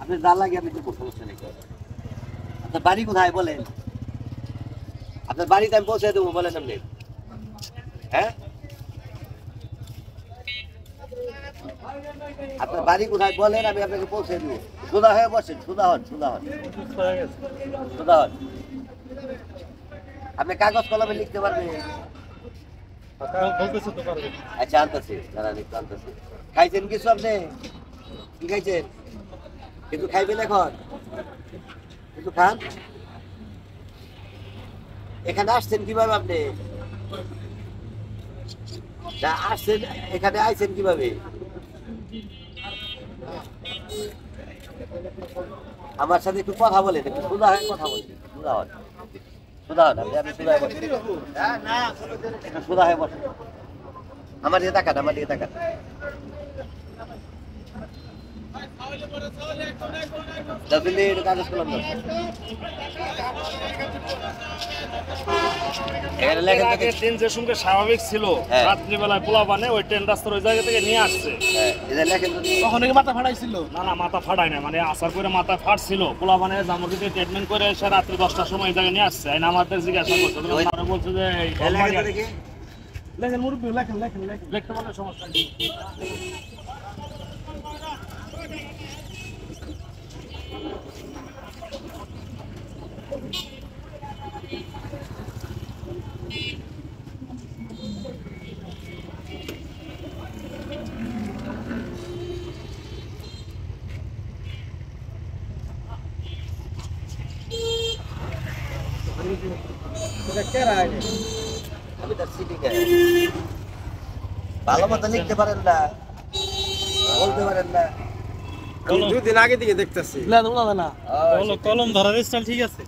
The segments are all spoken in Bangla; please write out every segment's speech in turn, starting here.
আপনি যা লাগে আপনি তো সমস্যা নেই। আপনার বাড়ি কোথায় বলেন? আপনার বাড়িতে আমি পৌঁছে দেবো বলেন আপনি। হ্যাঁ, আপনার বাড়ি কোথায় বলেন, আমি আপনাকে পৌঁছে দেবো। সোজা হয়ে বসেন, সোজা হন, সোজা হন, সোজা হন। আপনি কাগজ কলমে লিখতে পারবেন? আচ্ছা, আনতেছি, দাঁড়ান একটু আনতেছি। খাইছেন কিছু আপনি? কি খাইছেন? কিছু খাইবেন এখন? কিছু খান। এখানে আসছেন কিভাবে আপনি? আসছেন এখানে, আইছেন কিভাবে? আমার সাথে একটু কথা বলেন, একটু সোজা হয়ে কথা বলেন। সোজা হন, সোজা হন, আপনি সোজা হয়ে বসেন, একটু সোজা হয়ে বসেন। আমার দিয়ে তাকান, আমার দিয়ে তাকান। কাগজ কলম ট্রেন যে সঙ্গে স্বাভাবিক ছিল, রাত্রিবেলায় পোলা বানে ওই ট্রেন রাস্তার ওই জায়গা থেকে নিয়ে আসছে। তখন মাথা ফাটাইছিল? না, মাথা ফাটায় না, মানে আসার করে মাথা ফাটছিল। পোলা বানে জামুরিতে ট্রিটমেন্ট করে এসে রাত্রি 10টার সময় এই জায়গায় নিয়ে আসছে। আমাদের জিজ্ঞাসা করছে, বলছে যে লেখেন মুরব্বী, লেখেন লেখেন লেখেন, লিখতে পারলে সমস্যা নেই। আমি তার সিটি ভালো মতো লিখতে পারেন না, বলতে পারেন না। দুদিন আগে দিকে দেখতেছি কলম ধরার স্টাইল ঠিক আছে।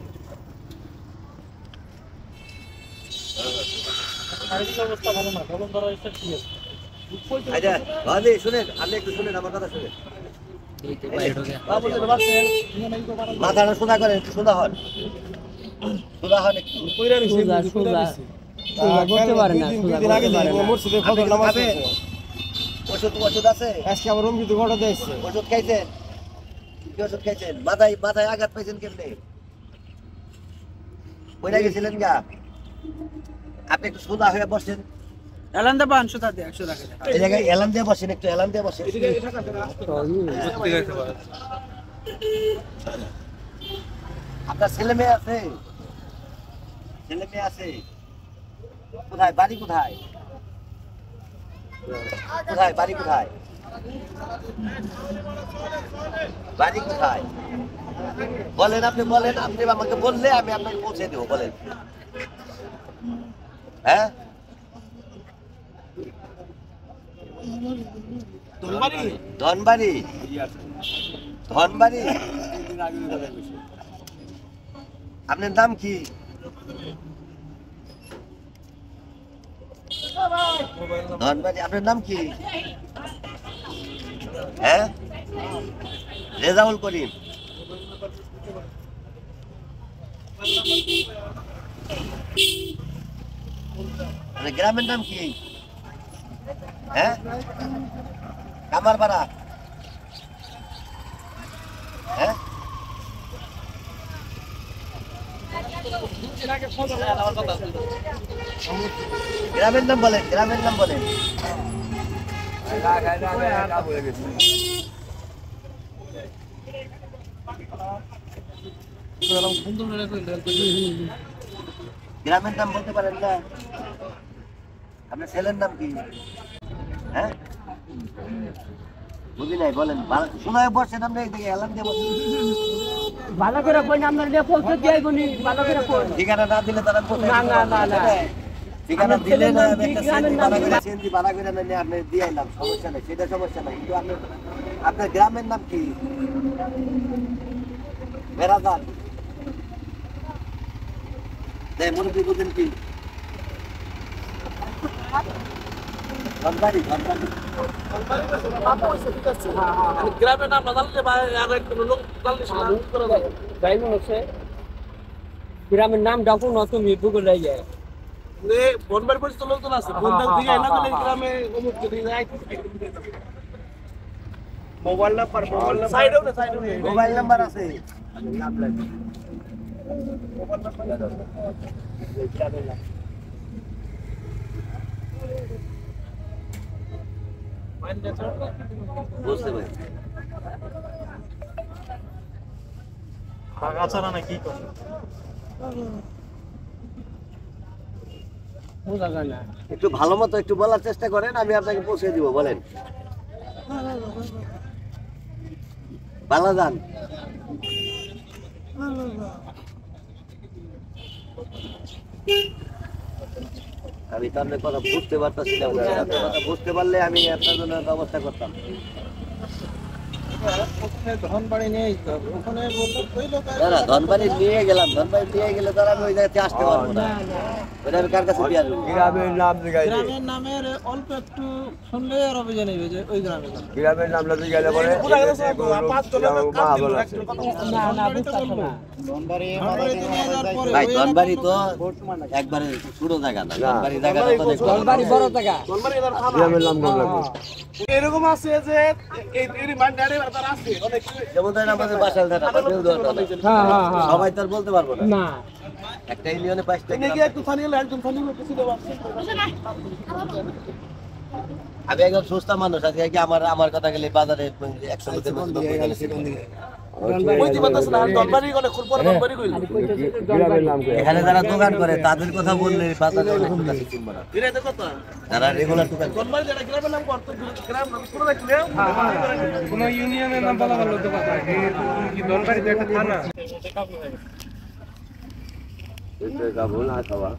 অবস্থা ভালো না, কলম ধরার স্টাইল ঠিক আছে। আচ্ছা ভাবি শুনেন, আপনি একটু শুনেন আমার কথা শুনেন। মাথাটা সোজা করেন, একটু সোজা হন, সোজা হন একটু। বলতে পারে না। ওষুধ ওষুধ আছে? আজকে আমার রুম যদি ঘটা দিয়েছে। ওষুধ খাইছেন? কি ওষুধ খাইছেন? মাথায় মাথায় আঘাত পাইছেন কেমনে? বইরা গেছিলেন গা? আপনি একটু সোজা হয়ে বসেন। এলান দেবা 100 টাকা 100 টাকা। এই জায়গায় এলান দিয়ে বসেন, একটু এলান দিয়ে বসেন। আপনার ছেলে মেয়ে আছে? ছেলে মেয়ে আছে? কোথায় বাড়ি, কোথায় কোথায় বাড়ি, কোথায় বাড়ি, কোথায় বলেন আপনি, বলেন। আপনি আমাকে বললে আমি আপনাকে পৌঁছে দেবো, বলেন। হ্যাঁ, ধনবাড়ি, ধনবাড়ি। আপনার নাম কি? ধনবাড়ি, আপনার নাম কি? হ্যাঁ, রেজাউল করিম। গ্রামের নাম কি? হ্যাঁ, কামারপাড়া। হ্যাঁ, গ্রামের নাম বলেন, গ্রামের নাম বলেন। গ্রামের নাম বলতে পারেন না? আপনার ছেলের নাম কি? হ্যাঁ, বুঝি নাই, বলেন। শোনায় বসেন, আপনি এইদিকে এলান দিয়ে বসেন। ভালো করে কই না, আমরা দিয়ে পৌঁছে দিয়ে আইবনি। ভালো করে কই, ঠিকানা না দিলে তারা কোথায়? না ঠিকানা দিলে না, আমি একটা সেন্দি বানা করে না আপনি দিয়ে আইলাম, সমস্যা নেই, সেটা সমস্যা নাই। কিন্তু আপনার গ্রামের নাম কি? বেড়াদার। মুরব্বী বুঝেন কি? ধনবাড়ি, ধনবাড়ি। গ্রামের নাম না জানলে ভাই আর একজন লোক জানলে গ্রামের নাম ডাকো না, তুমি গুগলে যায়। বনবার পরিচিত লোকজন আছে, বনবার দিকে না গেলে গ্রামে অমুক যদি যায়। মোবাইল নাম্বার আছে বুঝতে পারি বোঝা যায় না। একটু ভালো মতো একটু বলার চেষ্টা করেন, আমি আপনাকে পৌঁছে দিব। বলেন ভালো যান। আমি তো আপনার কথা বুঝতে পারতেছিলাম না, আপনার কথা বুঝতে পারলে আমি আপনার জন্য ব্যবস্থা করতাম। ধনবাড়ি নিয়েই তো ওখানে বললো ওই লোক না না, ধনবাড়ি নিয়ে গেলাম, ধনবাড়ি নিয়ে গেলে তার আমি ওই জায়গাতে আসতে পারবো না। ওটা আমি কার কাছে দিয়ে আসবো? গ্রামের নাম জিগাইলে গ্রামের নামের অল্প একটু শুনলে আর অভিযান নেবে যে ওই গ্রামের নাম। গ্রামের নামটা জিগাইলে বলে মা বলে আছে না না বুঝতাছ না ধনবাড়িতে নিয়ে যাওয়ার পরে ভাই ধনবাড়ি তো একবারে ছোট জায়গা না, ধনবাড়ি জায়গাটা তো অনেক বড়। বাড়ি বড় জায়গা গ্রামের নাম কোন লাগবে এরকম আছে যে এই মান্ডারে তার আছে অনেক যেমন ধরেন আমাদের বাসাল থানা বা দেওদুয়ার থানা, হ্যাঁ হ্যাঁ হ্যাঁ সবাই তো আর বলতে পারবো না। না একটা ইউনিয়নে 5টা নাকি গ্রাম। একটু স্থানীয় লোক, একজন স্থানীয় লোক কিছু দেওয়া আমি একজন সুস্থ মানুষ, আজকে কি আমার কথা গেলে বাজারে 100 লোকের মধ্যে 90 জন আছে। ওই দিবাতাস না ধনবাড়ি কোনে খুলপর ধনবাড়ি কইল গ্রামের নাম কই এখানে যারা দোকান করে তাদের কথা বললে বাজারে অনেক লোক আছে চিনবো না। এরাই তো কথা যারা রেগুলার দোকান করে। ধনবাড়ি যেটা গ্রামের নাম করতে গ্রাম নাম পুরো দেখলে কোন ইউনিয়নের নাম বলা ভালো তো কথা কি দলবাড়ি একটা থানা এটা গাবো না খাওয়া